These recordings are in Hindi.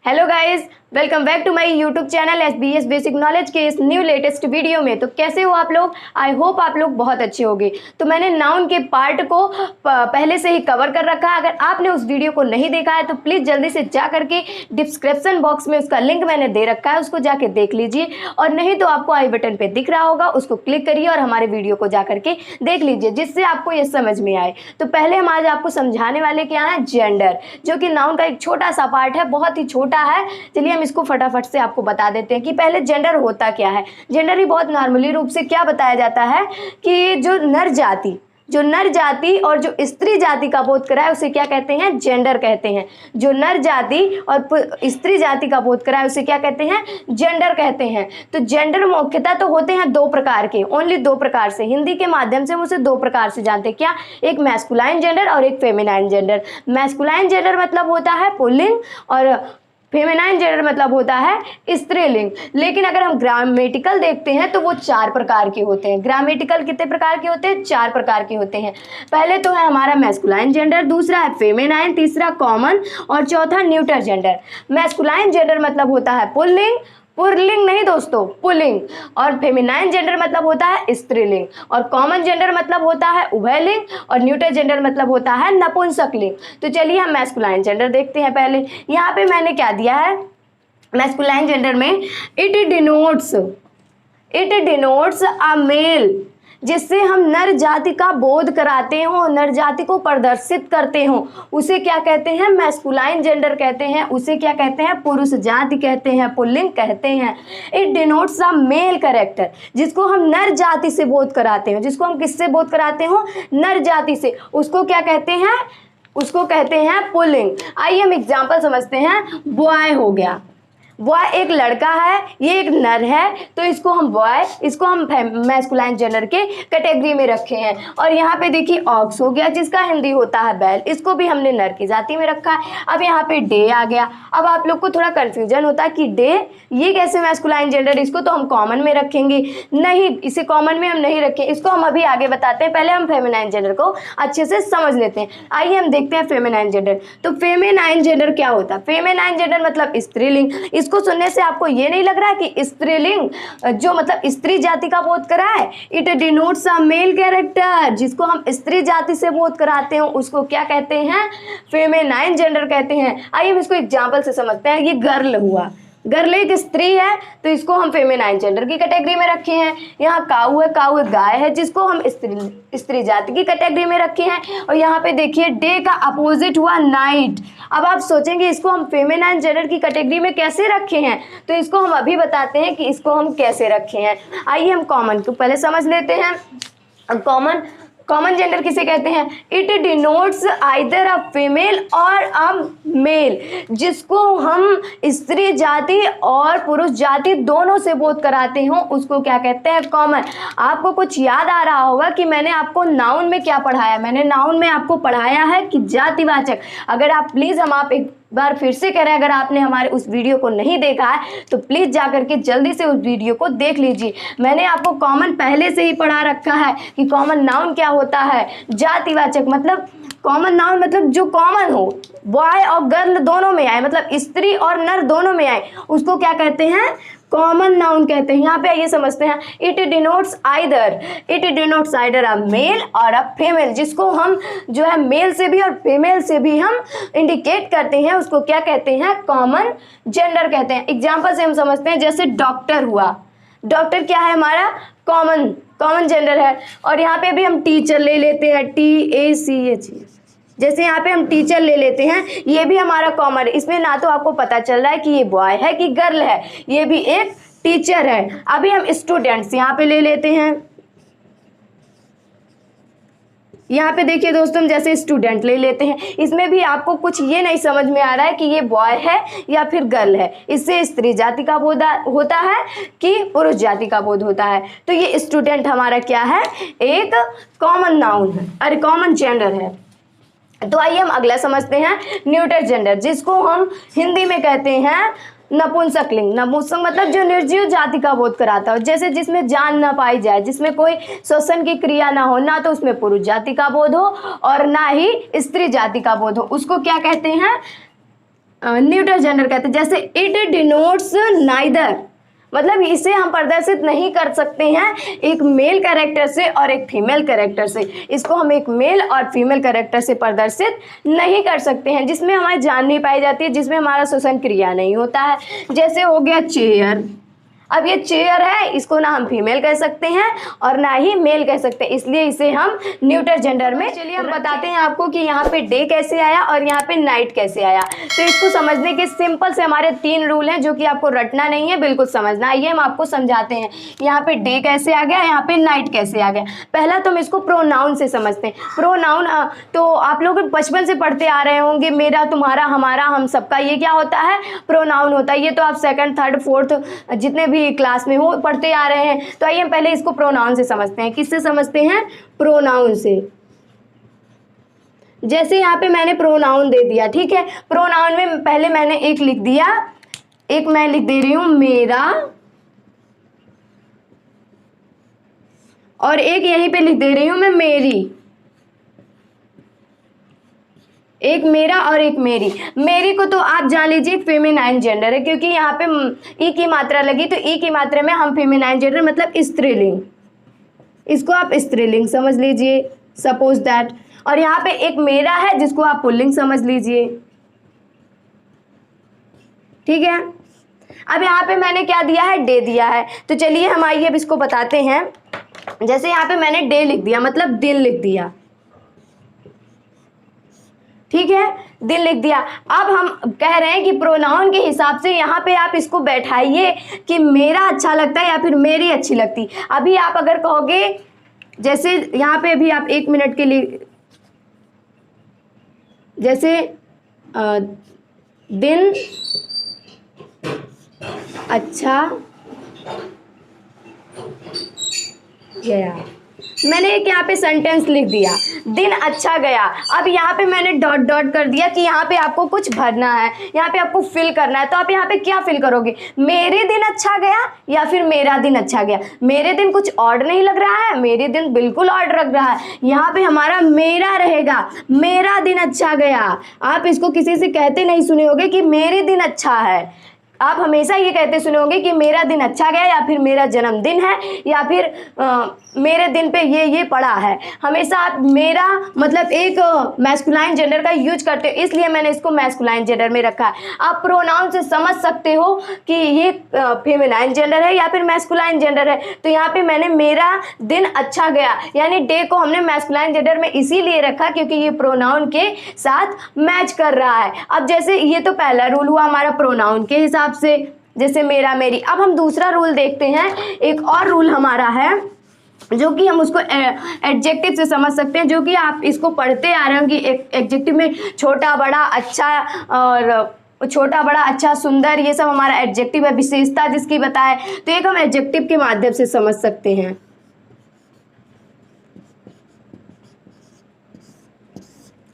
Hello guys, welcome back to my YouTube channel SBS basic knowledge के इस न्यू लेटेस्ट वीडियो में। तो कैसे हो आप लोग? आई होप आप लोग बहुत अच्छे होंगे। तो मैंने नाउन के पार्ट को पहले से ही कवर कर रखा है। अगर आपने उस वीडियो को नहीं देखा है तो प्लीज़ जल्दी से जा करके डिस्क्रिप्शन बॉक्स में उसका लिंक मैंने दे रखा है, उसको जाके देख लीजिए। और नहीं तो आपको आई बटन पर दिख रहा होगा, उसको क्लिक करिए और हमारे वीडियो को जा करके देख लीजिए, जिससे आपको ये समझ में आए। तो पहले हम आज आपको समझाने वाले क्या है, जेंडर, जो कि नाउन का एक छोटा सा पार्ट है, बहुत ही छोटा है। चलिए हम इसको फटाफट से आपको बता देते हैं कि पहले जेंडर होता क्या है। जेंडर ही बहुत नॉर्मली रूप से क्या बताया जाता है कि जो नर जाति और जो स्त्री जाति का बोध कराए उसे क्या कहते हैं, जेंडर कहते हैं। जो नर जाति और स्त्री जाति का बोध कराए उसे क्या कहते हैं, जेंडर कहते हैं। तो जेंडर मुख्यतः तो होते हैं दो प्रकार के, ओनली दो प्रकार से। हिंदी के माध्यम से हम उसे दो प्रकार से जानते हैं, क्या? एक मैस्कुलाइन जेंडर और एक फेमिनाइन जेंडर। मैस्कुलाइन जेंडर मतलब होता है पुल्लिंग और फेमिनाइन जेंडर मतलब होता है स्त्रीलिंग। लेकिन अगर हम ग्रामेटिकल देखते हैं तो वो चार प्रकार के होते हैं। ग्रामेटिकल कितने प्रकार के होते हैं? चार प्रकार के होते हैं। पहले तो है हमारा मैस्कुलाइन जेंडर, दूसरा है फेमिनाइन, तीसरा कॉमन और चौथा न्यूटर जेंडर। मैस्कुलाइन जेंडर मतलब होता है पुल्लिंग, पुल्लिंग नहीं दोस्तों, पुल्लिंग। और फेमिनाइन जेंडर मतलब होता है स्त्रीलिंग, और कॉमन जेंडर मतलब होता है उभयलिंग, और न्यूटर जेंडर मतलब होता है नपुंसकलिंग। तो चलिए हम मैस्कुलाइन जेंडर देखते हैं। पहले यहाँ पे मैंने क्या दिया है, मैस्कुलाइन जेंडर में इट डिनोट्स अ मेल, जिससे हम नर जाति का बोध कराते हो, नर जाति को प्रदर्शित करते हो, उसे क्या कहते हैं, मैस्कुलाइन जेंडर कहते हैं। उसे क्या कहते हैं, पुरुष जाति कहते हैं, पुल्लिंग कहते हैं। It denotes a male character, जिसको हम नर जाति से बोध कराते हो, जिसको हम किससे बोध कराते हो, नर जाति से, उसको क्या कहते हैं, उसको कहते हैं पुल्लिंग। आइए हम एग्जाम्पल समझते हैं। बॉय हो गया, बॉय एक लड़का है, ये एक नर है, तो इसको हम बॉय, इसको हम मैस्कुलाइन जेंडर के कैटेगरी में रखे हैं। और यहाँ पे देखिए ऑक्स हो गया, जिसका हिंदी होता है बैल, इसको भी हमने नर की जाति में रखा है। अब यहाँ पे डे आ गया। अब आप लोग को थोड़ा कंफ्यूजन होता है कि डे ये कैसे मैस्कुलाइन जेंडर, इसको तो हम कॉमन में रखेंगे। नहीं, इसे कॉमन में हम नहीं रखें, इसको हम अभी आगे बताते हैं। पहले हम फेमिनाइन जेंडर को अच्छे से समझ लेते हैं। आइए हम देखते हैं फेमिनाइन जेंडर। तो फेमिनाइन जेंडर क्या होता है? फेमिनाइन जेंडर मतलब स्त्रीलिंग। इसको सुनने से आपको ये नहीं लग रहा है कि स्त्रीलिंग जो मतलब स्त्री जाति का बोध करा है? It denotes a male character, जिसको हम स्त्री जाति से बोध कराते हो उसको क्या कहते हैं, फेमिनाइन जेंडर कहते हैं। आइए हम इसको एग्जांपल से समझते हैं। ये गर्ल हुआ, गर्ल एक स्त्री है, तो इसको हम फेमिनाइन जेंडर की कैटेगरी में रखे हैं। यहाँ काऊ है, काऊ एक गाय है, जिसको हम स्त्री जाति की कैटेगरी में रखे हैं। और यहाँ पे देखिए डे का अपोजिट हुआ नाइट। अब आप सोचेंगे इसको हम फेमिनाइन जेंडर की कैटेगरी में कैसे रखे हैं, तो इसको हम अभी बताते हैं कि इसको हम कैसे रखे हैं। आइए हम कॉमन को पहले समझ लेते हैं। कॉमन जेंडर किसे कहते हैं? It denotes either a female और अ मेल, जिसको हम स्त्री जाति और पुरुष जाति दोनों से बोध कराते हो, उसको क्या कहते हैं, कॉमन। आपको कुछ याद आ रहा होगा कि मैंने आपको नाउन में क्या पढ़ाया। मैंने नाउन में आपको पढ़ाया है कि जातिवाचक। अगर आप प्लीज़, हम आप एक बार फिर से कह रहे हैं, अगर आपने हमारे उस वीडियो को नहीं देखा है तो प्लीज़ जा करके जल्दी से उस वीडियो को देख लीजिए। मैंने आपको कॉमन पहले से ही पढ़ा रखा है कि कॉमन नाउन क्या होता है, जातिवाचक। मतलब कॉमन नाउन मतलब जो कॉमन हो, बॉय और गर्ल दोनों में आए, मतलब स्त्री और नर दोनों में आए, उसको क्या कहते हैं, कॉमन नाउन कहते हैं। यहाँ पे आइए समझते हैं। It denotes either a male or a female, जिसको हम जो है मेल से भी और फीमेल से भी हम इंडिकेट करते हैं, उसको क्या कहते हैं, कॉमन जेंडर कहते हैं। एग्जाम्पल से हम समझते हैं, जैसे डॉक्टर हुआ, डॉक्टर क्या है हमारा, कॉमन जेंडर है। और यहाँ पे भी हम टीचर ले लेते हैं, TACH, जैसे यहाँ पे हम टीचर ले लेते हैं, ये भी हमारा कॉमन है। इसमें ना तो आपको पता चल रहा है कि ये बॉय है कि गर्ल है, ये भी एक टीचर है। अभी हम स्टूडेंट्स यहाँ पे ले लेते हैं। यहाँ पे देखिए दोस्तों, हम जैसे स्टूडेंट ले लेते हैं, इसमें भी आपको कुछ ये नहीं समझ में आ रहा है कि ये बॉय है या फिर गर्ल है, इससे स्त्री जाति का बोध होता है कि पुरुष जाति का बोध होता है। तो ये स्टूडेंट हमारा क्या है, एक कॉमन नाउन है, अरे कॉमन जेंडर है। तो आइए हम अगला समझते हैं, न्यूटर जेंडर, जिसको हम हिंदी में कहते हैं नपुंसकलिंग। नपुंसक मतलब जो निर्जीव जाति का बोध कराता हो, जैसे जिसमें जान ना पाई जाए, जिसमें कोई श्वसन की क्रिया ना हो, ना तो उसमें पुरुष जाति का बोध हो और ना ही स्त्री जाति का बोध हो, उसको क्या कहते हैं, न्यूट्रल जेंडर कहते हैं। जैसे इट डिनोट्स नाइदर, मतलब इसे हम प्रदर्शित नहीं कर सकते हैं एक मेल कैरेक्टर से और एक फीमेल कैरेक्टर से। इसको हम एक मेल और फीमेल कैरेक्टर से प्रदर्शित नहीं कर सकते हैं, जिसमें हमारी जान नहीं पाई जाती है, जिसमें हमारा श्वसन क्रिया नहीं होता है। जैसे हो गया चेयर। अब ये चेयर है, इसको ना हम फीमेल कह सकते हैं और ना ही मेल कह सकते हैं, इसलिए इसे हम न्यूट्रल जेंडर में। चलिए हम बताते हैं आपको कि यहाँ पे डे कैसे आया और यहाँ पे नाइट कैसे आया। तो इसको समझने के सिंपल से हमारे 3 रूल हैं जो कि आपको रटना नहीं है, बिल्कुल समझना। आइए हम आपको समझाते हैं। यहाँ पे डे कैसे आ गया, यहाँ पे नाइट कैसे आ गया। पहला तो हम इसको प्रोनाउन से समझते हैं। प्रोनाउन तो आप लोग बचपन से पढ़ते आ रहे होंगे, मेरा, तुम्हारा, हमारा, हम सबका, ये क्या होता है, प्रोनाउन होता है। ये तो आप 2nd, 3rd, 4th जितने भी क्लास में हो पढ़ते आ रहे हैं। तो आइए हम पहले इसको प्रोनाउन से समझते हैं। किससे समझते हैं, प्रोनाउन से। जैसे यहाँ पे मैंने प्रोनाउन दे दिया, ठीक है। प्रोनाउन में पहले मैंने एक लिख दिया, एक मैं लिख दे रही हूं मेरा, और एक यहीं पे लिख दे रही हूं मैं मेरी। एक मेरा और एक मेरी। मेरी को तो आप जान लीजिए फेमिनाइन जेंडर है, क्योंकि यहाँ पे ई की मात्रा लगी, तो ई की मात्रा में हम फेमिनाइन जेंडर मतलब स्त्रीलिंग, इसको आप स्त्रीलिंग समझ लीजिए, सपोज दैट। और यहाँ पे एक मेरा है जिसको आप पुल्लिंग समझ लीजिए, ठीक है। अब यहाँ पे मैंने क्या दिया है, डे दिया है। तो चलिए हम आइए अब इसको बताते हैं। जैसे यहाँ पे मैंने डे लिख दिया, मतलब दिन लिख दिया, ठीक है, दिन लिख दिया। अब हम कह रहे हैं कि प्रोनाउन के हिसाब से यहाँ पे आप इसको बैठाइए कि मेरा अच्छा लगता है या फिर मेरी अच्छी लगती। अभी आप अगर कहोगे, जैसे यहाँ पे भी आप 1 मिनट के लिए, जैसे दिन अच्छा गया, मैंने एक यहाँ पे सेंटेंस लिख दिया, दिन अच्छा गया। अब यहाँ पे मैंने डॉट डॉट कर दिया कि यहाँ पे आपको कुछ भरना है, यहाँ पे आपको फिल करना है। तो आप यहाँ पे क्या फिल करोगे, मेरे दिन अच्छा गया या फिर मेरा दिन अच्छा गया। मेरे दिन कुछ ऑड नहीं लग रहा है, मेरे दिन बिल्कुल ऑड लग रहा है। यहाँ पे हमारा मेरा रहेगा, मेरा दिन अच्छा गया। आप इसको किसी से कहते नहीं सुने होगे कि मेरे दिन अच्छा है, आप हमेशा ये कहते सुने होंगे कि मेरा दिन अच्छा गया या फिर मेरा जन्मदिन है या फिर मेरे दिन पे ये पड़ा है। हमेशा आप मेरा मतलब एक मैस्कुलाइन जेंडर का यूज करते हो, इसलिए मैंने इसको मैस्कुलाइन जेंडर में रखा है। आप प्रोनाउन से समझ सकते हो कि ये फेमिनाइन जेंडर है या फिर मैस्कुलाइन जेंडर है। तो यहाँ पे मैंने मेरा दिन अच्छा गया, यानी डे को हमने मैस्कुलाइन जेंडर में इसीलिए रखा क्योंकि ये प्रोनाउन के साथ मैच कर रहा है। अब जैसे ये तो पहला रूल हुआ हमारा प्रोनाउन के हिसाब से, जैसे मेरा, मेरी। अब हम दूसरा रूल देखते हैं। एक और रूल हमारा है जो कि हम उसको एडजेक्टिव से समझ सकते हैं, जो कि आप इसको पढ़ते आ रहे हो कि एडजेक्टिव में छोटा बड़ा अच्छा, और छोटा बड़ा अच्छा सुंदर, ये सब हमारा एडजेक्टिव है, विशेषता जिसकी बताए। तो एक हम एडजेक्टिव के माध्यम से समझ सकते हैं।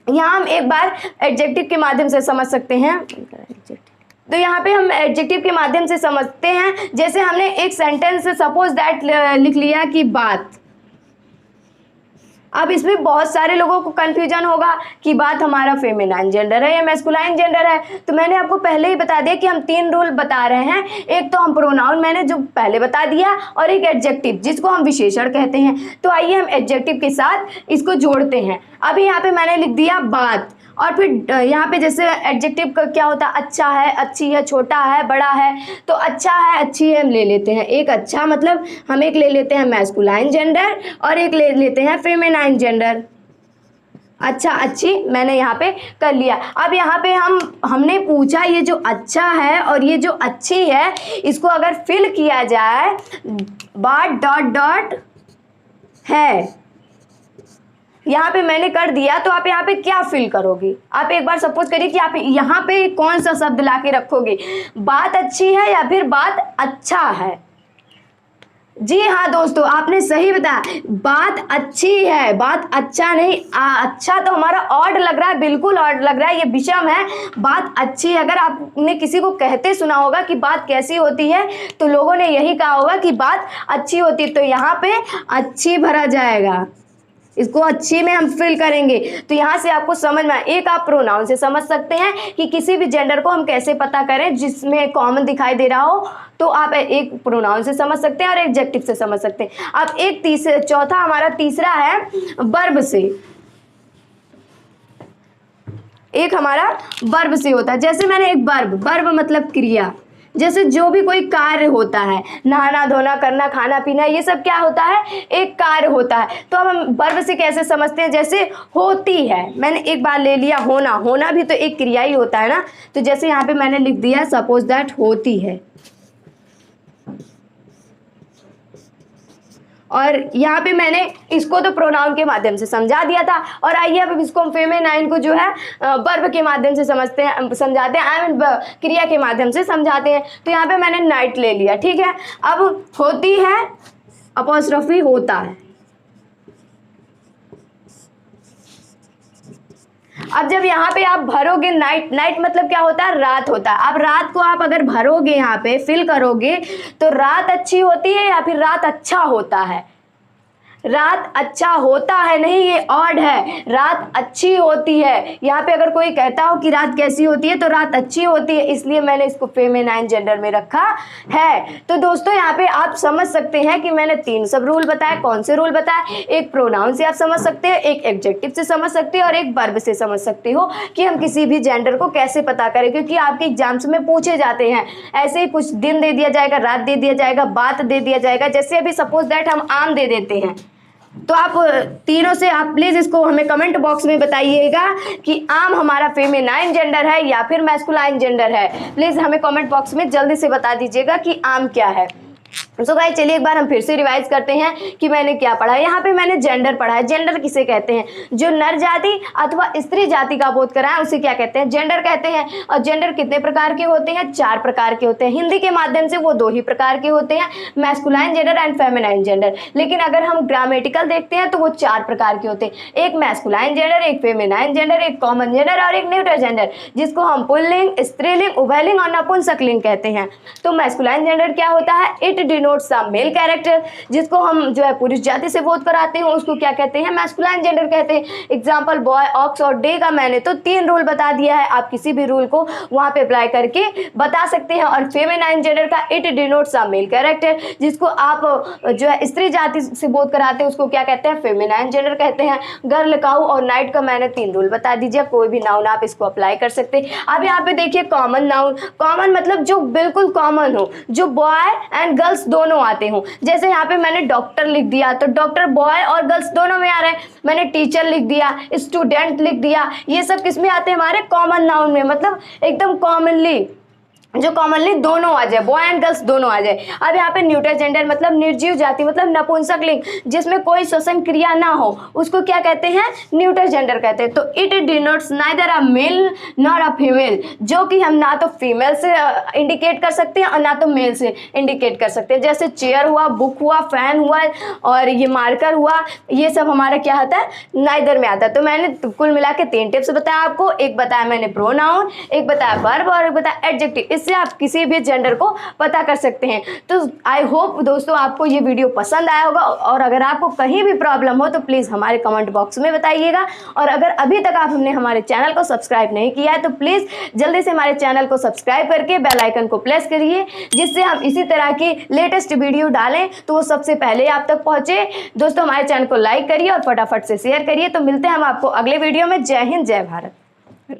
यहाँ हम एक बार एडजेक्टिव के माध्यम से समझ सकते हैं। तो यहाँ पे हम एडजेक्टिव के माध्यम से समझते हैं। जैसे हमने एक सेंटेंस सपोज दैट लिख लिया कि बात। अब इसमें बहुत सारे लोगों को कंफ्यूजन होगा कि बात हमारा फेमिनाइन जेंडर है या मैस्कुलाइन जेंडर है। तो मैंने आपको पहले ही बता दिया कि हम 3 रूल बता रहे हैं। एक तो हम प्रोनाउन मैंने जो पहले बता दिया, और एक एडजेक्टिव जिसको हम विशेषण कहते हैं। तो आइए हम एडजेक्टिव के साथ इसको जोड़ते हैं। अभी यहाँ पे मैंने लिख दिया बात, और फिर यहाँ पे जैसे एडजेक्टिव का क्या होता है, अच्छा है, अच्छी है, छोटा है, बड़ा है। तो अच्छा है, अच्छी है हम ले लेते हैं। एक अच्छा मतलब हम एक ले लेते हैं मैस्कुलाइन जेंडर और एक ले लेते हैं फेमिनाइन जेंडर। अच्छा अच्छी मैंने यहाँ पे कर लिया। अब यहाँ पे हमने पूछा ये जो अच्छा है और ये जो अच्छी है, इसको अगर फिल किया जाए बात डॉट डॉट है, यहाँ पे मैंने कर दिया। तो आप यहाँ पे क्या फिल करोगे, आप एक बार सपोज करिए कि आप यहाँ पे कौन सा शब्द लाके रखोगे, बात अच्छी है या फिर बात अच्छा है। जी हाँ दोस्तों, आपने सही बताया, बात अच्छी है, बात अच्छा नहीं। अच्छा तो हमारा ऑड लग रहा है, बिल्कुल ऑड लग रहा है, ये विषम है। बात अच्छी है, अगर आपने किसी को कहते सुना होगा कि बात कैसी होती है, तो लोगों ने यही कहा होगा कि बात अच्छी होती है। तो यहाँ पे अच्छी भरा जाएगा, इसको अच्छी में हम फिल करेंगे। तो यहाँ से आपको समझ में एक आप प्रोनाउन से समझ सकते हैं कि किसी भी जेंडर को हम कैसे पता करें जिसमें कॉमन दिखाई दे रहा हो, तो आप एक प्रोनाउन से समझ सकते हैं और एडजेक्टिव से समझ सकते हैं। अब एक चौथा हमारा तीसरा है वर्ब से। एक हमारा वर्ब से होता है, जैसे मैंने एक वर्ब मतलब क्रिया, जैसे जो भी कोई कार्य होता है, नहाना धोना करना खाना पीना, ये सब क्या होता है, एक कार्य होता है। तो अब हम वर्ब से कैसे समझते हैं, जैसे होती है, मैंने एक बार ले लिया होना भी तो एक क्रिया ही होता है ना। तो जैसे यहाँ पे मैंने लिख दिया सपोज दैट होती है, और यहाँ पे मैंने इसको तो प्रोनाउन के माध्यम से समझा दिया था। और आइए अब इसको हम फेमिनाइन को जो है वर्ब के माध्यम से समझते हैं, समझाते हैं, आई मीन क्रिया के माध्यम से समझाते हैं। तो यहाँ पे मैंने नाइट ले लिया, ठीक है। अब होती है अपॉस्ट्रोफी होता है। अब जब यहाँ पे आप भरोगे नाइट मतलब क्या होता है, रात होता है। अब रात को आप अगर भरोगे, यहाँ पे फिल करोगे, तो रात अच्छी होती है या फिर रात अच्छा होता है, रात अच्छा होता है नहीं, ये ऑड है, रात अच्छी होती है। यहाँ पे अगर कोई कहता हो कि रात कैसी होती है, तो रात अच्छी होती है, इसलिए मैंने इसको फेमिनाइन जेंडर में रखा है। तो दोस्तों यहाँ पे आप समझ सकते हैं कि मैंने 3 सब रूल बताए। कौन से रूल बताए, एक प्रोनाउन से आप समझ सकते हैं, एक एडजेक्टिव से समझ सकते हो, और एक वर्ब से समझ सकते हो कि हम किसी भी जेंडर को कैसे पता करें, क्योंकि आपके एग्जाम्स में पूछे जाते हैं। ऐसे ही कुछ दिन दे दिया जाएगा, रात दे दिया जाएगा, बात दे दिया जाएगा। जैसे अभी सपोज दैट हम आम दे देते हैं, तो आप तीनों से आप प्लीज इसको हमें कमेंट बॉक्स में बताइएगा कि आम हमारा फेमिनाइन जेंडर है या फिर मैस्कुलाइन जेंडर है। प्लीज हमें कमेंट बॉक्स में जल्दी से बता दीजिएगा कि आम क्या है। सो गाइस चलिए एक बार हम फिर से रिवाइज करते हैं कि मैंने क्या पढ़ा है। यहाँ पे मैंने जेंडर पढ़ा है। जेंडर किसे कहते हैं, जो नर जाति अथवा स्त्री जाति का बोध कराए उसे क्या कहते हैं, जेंडर कहते हैं। और जेंडर कितने प्रकार के होते हैं, 4 प्रकार के होते हैं। हिंदी के माध्यम से वो 2 ही प्रकार के होते हैं, masculine gender and feminine gender. लेकिन अगर हम ग्रामेटिकल देखते हैं तो वो 4 प्रकार के होते हैं, एक मैस्कुलाइन जेंडर, एक फेमिनाइन जेंडर, एक कॉमन जेंडर और एक न्यूट्रल जेंडर, जिसको हम पुल्लिंग, स्त्रीलिंग, उभयलिंग और नपुंसकलिंग कहते हैं। तो मैस्कुलाइन जेंडर क्या होता है, it denotes the male character, जिसको हम जो है पुरुष जाति से बोध कराते हैं, उसको क्या कहते हैं, मैस्कुलाइन जेंडर कहते हैं। एग्जांपल बॉय, ऑक्स और डे का मैंने तो 3 रूल बता दिया है, आप किसी भी रूल को वहां पे अप्लाई करके बता सकते हैं। और फेमिनाइन जेंडर का it denotes the male character, जिसको आप जो है स्त्री जाति से बोध कराते हैं, उसको क्या कहते हैं, फेमिनाइन जेंडर कहते हैं। गर्ल, काऊ और नाइट का मैंने 3 रूल बता दीजिए, कोई भी नाउन आप इसको अप्लाई कर सकते हैं। अब यहाँ पे देखिए कॉमन नाउन, कॉमन मतलब जो बिल्कुल कॉमन हो, जो बॉय एंड गर्ल्स दोनों आते हो। जैसे यहाँ पे मैंने डॉक्टर लिख दिया, तो डॉक्टर बॉय और गर्ल्स दोनों में आ रहे हैं। मैंने टीचर लिख दिया, स्टूडेंट लिख दिया, ये सब किस में आते हैं, हमारे कॉमन नाउन में, मतलब एकदम कॉमनली, जो कॉमनली दोनों आ जाए, बॉय एंड गर्ल्स दोनों आ जाए। अब यहाँ पे न्यूट्रल जेंडर मतलब निर्जीव जाति, मतलब नपुंसकलिंग, जिसमें कोई श्वसन क्रिया ना हो, उसको क्या कहते हैं, न्यूट्रल जेंडर कहते हैं। तो it denotes neither a male nor a female, जो कि हम ना तो फीमेल से इंडिकेट कर सकते हैं और ना तो मेल से इंडिकेट कर सकते हैं। जैसे चेयर हुआ, बुक हुआ, फैन हुआ और ये मार्कर हुआ, ये सब हमारा क्या होता है, नाइदर में आता है। तो मैंने कुल मिला के 3 टिप्स बताया आपको, एक बताया मैंने प्रोनाउन, एक बताया वर्ब और एक बताया एडजेक्टिव। इससे आप किसी भी जेंडर को पता कर सकते हैं। तो आई होप दोस्तों आपको ये वीडियो पसंद आया होगा, और अगर आपको कहीं भी प्रॉब्लम हो तो प्लीज़ हमारे कमेंट बॉक्स में बताइएगा। और अगर अभी तक आप हमने हमारे चैनल को सब्सक्राइब नहीं किया है तो प्लीज़ जल्दी से हमारे चैनल को सब्सक्राइब करके बेल आइकन को प्रेस करिए, जिससे हम इसी तरह की लेटेस्ट वीडियो डालें तो वो सबसे पहले आप तक पहुँचे। दोस्तों हमारे चैनल को लाइक करिए और फटाफट से शेयर करिए। तो मिलते हैं हम आपको अगले वीडियो में। जय हिंद, जय भारत।